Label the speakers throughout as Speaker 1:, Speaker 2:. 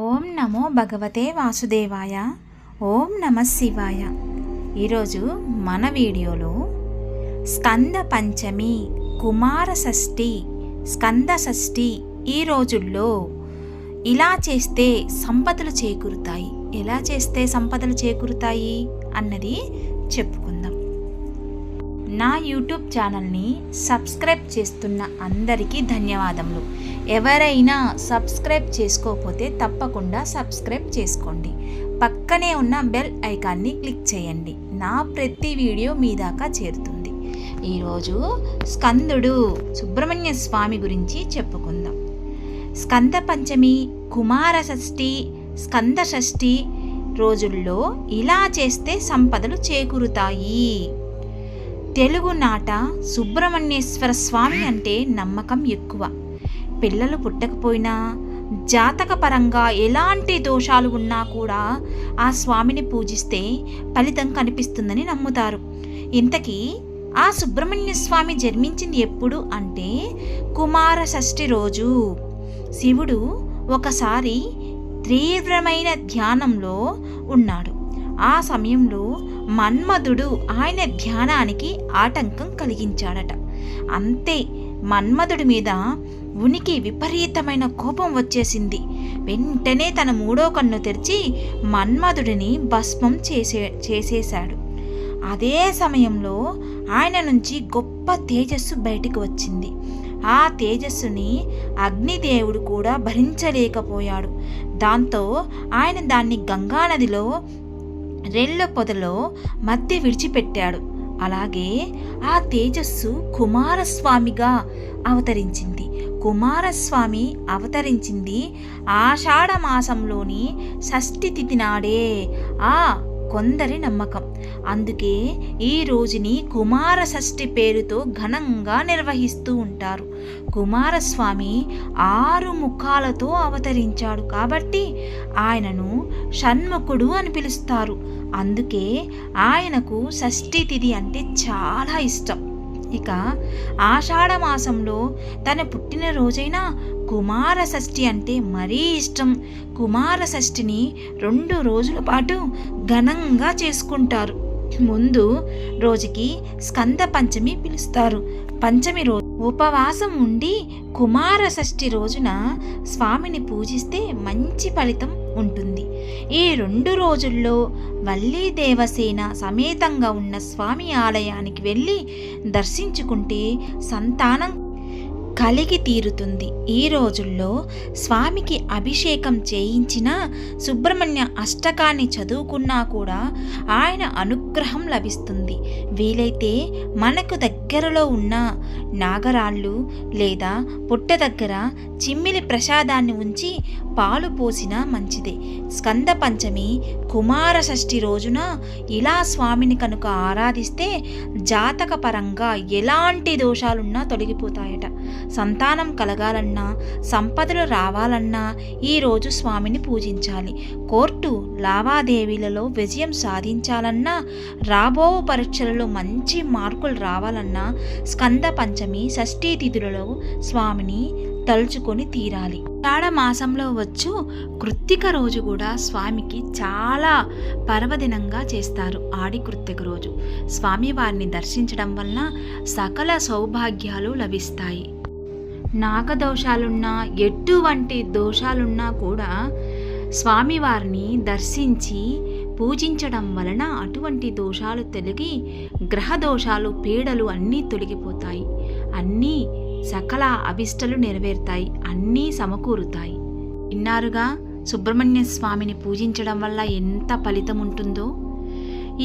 Speaker 1: ఓం నమో భగవతే వాసుదేవాయ. ఓం నమ శివాయ. ఈరోజు మన వీడియోలో స్కంద పంచమి, కుమార షష్ఠి, స్కంద షష్ఠి ఈ రోజుల్లో ఇలా చేస్తే సంపదలు చేకూరుతాయి, ఎలా చేస్తే సంపదలు చేకూరుతాయి అన్నది చెప్పుకుందాం. నా యూట్యూబ్ ఛానల్ని సబ్స్క్రైబ్ చేస్తున్న అందరికీ ధన్యవాదములు. ఎవరైనా సబ్స్క్రైబ్ చేసుకోకపోతే తప్పకుండా సబ్స్క్రైబ్ చేసుకోండి. పక్కనే ఉన్న బెల్ ఐకాన్ని క్లిక్ చేయండి. నా ప్రతి వీడియో మీ దాకా చేరుతుంది. ఈరోజు స్కందుడు సుబ్రహ్మణ్య స్వామి గురించి చెప్పుకుందాం. స్కంద పంచమి, కుమార షష్ఠి, స్కంద షష్ఠి రోజుల్లో ఇలా చేస్తే సంపదలు చేకూరుతాయి. తెలుగునాట సుబ్రహ్మణ్యేశ్వర స్వామి అంటే నమ్మకం ఎక్కువ. పిల్లలు పుట్టకపోయినా, జాతకపరంగా ఎలాంటి దోషాలు ఉన్నా కూడా ఆ స్వామిని పూజిస్తే ఫలితం కనిపిస్తుందని నమ్ముతారు. ఇంతకీ ఆ సుబ్రహ్మణ్య స్వామి జన్మించింది ఎప్పుడు అంటే కుమార షష్ఠి రోజు. శివుడు ఒకసారి తీవ్రమైన ధ్యానంలో ఉన్నాడు. ఆ సమయంలో మన్మధుడు ఆయన ధ్యానానికి ఆటంకం కలిగించాడట. అంతే, మన్మధుడి మీద ఉనికి విపరీతమైన కోపం వచ్చేసింది. వెంటనే తన మూడో కన్ను తెరిచి మన్మధుడిని భస్మం చేసేశాడు. అదే సమయంలో ఆయన నుంచి గొప్ప తేజస్సు బయటికి వచ్చింది. ఆ తేజస్సుని అగ్నిదేవుడు కూడా భరించలేకపోయాడు. దాంతో ఆయన దాన్ని గంగానదిలో రెల్ల పొదలో మధ్య విడిచిపెట్టాడు. అలాగే ఆ తేజస్సు కుమారస్వామిగా అవతరించింది. కుమారస్వామి అవతరించింది ఆషాఢ మాసంలోని షష్ఠి తిథి నాడే. కొందరి నమ్మకం. అందుకే ఈ రోజుని కుమార షష్ఠి పేరుతో ఘనంగా నిర్వహిస్తూ ఉంటారు. కుమారస్వామి 6 ముఖాలతో అవతరించాడు కాబట్టి ఆయనను షణ్ముఖుడు అని పిలుస్తారు. అందుకే ఆయనకు షష్ఠి తిథి అంటే చాలా ఇష్టం. ఇక ఆషాఢ మాసంలో తన పుట్టినరోజైన కుమార షష్ఠి అంటే మరీ ఇష్టం. కుమార షష్ఠిని 2 రోజుల పాటు ఘనంగా చేసుకుంటారు. ముందు రోజుకి స్కంద పంచమి పిలుస్తారు. పంచమి రోజు ఉపవాసం ఉండి కుమార షష్ఠి రోజున స్వామిని పూజిస్తే మంచి ఫలితం ఉంటుంది. ఈ 2 రోజుల్లో వల్లీ దేవసేన సమేతంగా ఉన్న స్వామి ఆలయానికి వెళ్ళి దర్శించుకుంటే సంతానం కలిగి తీరుతుంది. ఈ రోజుల్లో స్వామికి అభిషేకం చేయించిన సుబ్రహ్మణ్య అష్టకాన్ని చదువుకున్నా కూడా ఆయన అనుగ్రహం లభిస్తుంది. వీలైతే మనకు దగ్గరలో ఉన్న నాగరాళ్ళు లేదా పుట్ట దగ్గర చిమ్మిలి ప్రసాదాన్ని ఉంచి పాలు పోసినా మంచిదే. స్కంద పంచమి, కుమార షష్ఠి రోజున ఇలా స్వామిని కనుక ఆరాధిస్తే జాతక పరంగా ఎలాంటి దోషాలున్నా తొలగిపోతాయట. సంతానం కలగాలన్నా, సంపదలు రావాలన్నా ఈరోజు స్వామిని పూజించాలి. కోర్టు లావాదేవీలలో విజయం సాధించాలన్నా, రాబో పరీక్షలలో మంచి మార్కులు రావాలన్నా స్కంద పంచమి, షష్ఠీ తిథులలో స్వామిని తలుచుకొని తీరాలి. ఆషాఢ మాసంలో వచ్చు కృత్తిక రోజు కూడా స్వామికి చాలా పర్వదినంగా చేస్తారు. ఆడి కృత్తిక రోజు స్వామివారిని దర్శించడం వలన సకల సౌభాగ్యాలు లభిస్తాయి. నాగదోషాలున్నా, ఎటువంటి దోషాలున్నా కూడా స్వామివారిని దర్శించి పూజించడం వలన అటువంటి దోషాలు తొలగి గ్రహ దోషాలు, పీడలు అన్నీ తొలగిపోతాయి. అన్నీ సకల అభిష్టలు నెరవేరుతాయి, అన్నీ సమకూరుతాయి. విన్నారుగా సుబ్రహ్మణ్య స్వామిని పూజించడం వల్ల ఎంత ఫలితం ఉంటుందో.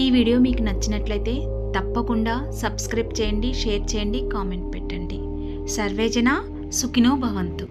Speaker 1: ఈ వీడియో మీకు నచ్చినట్లయితే తప్పకుండా సబ్స్క్రైబ్ చేయండి, షేర్ చేయండి, కామెంట్ పెట్టండి. సర్వేజన సుఖినో భవంతు.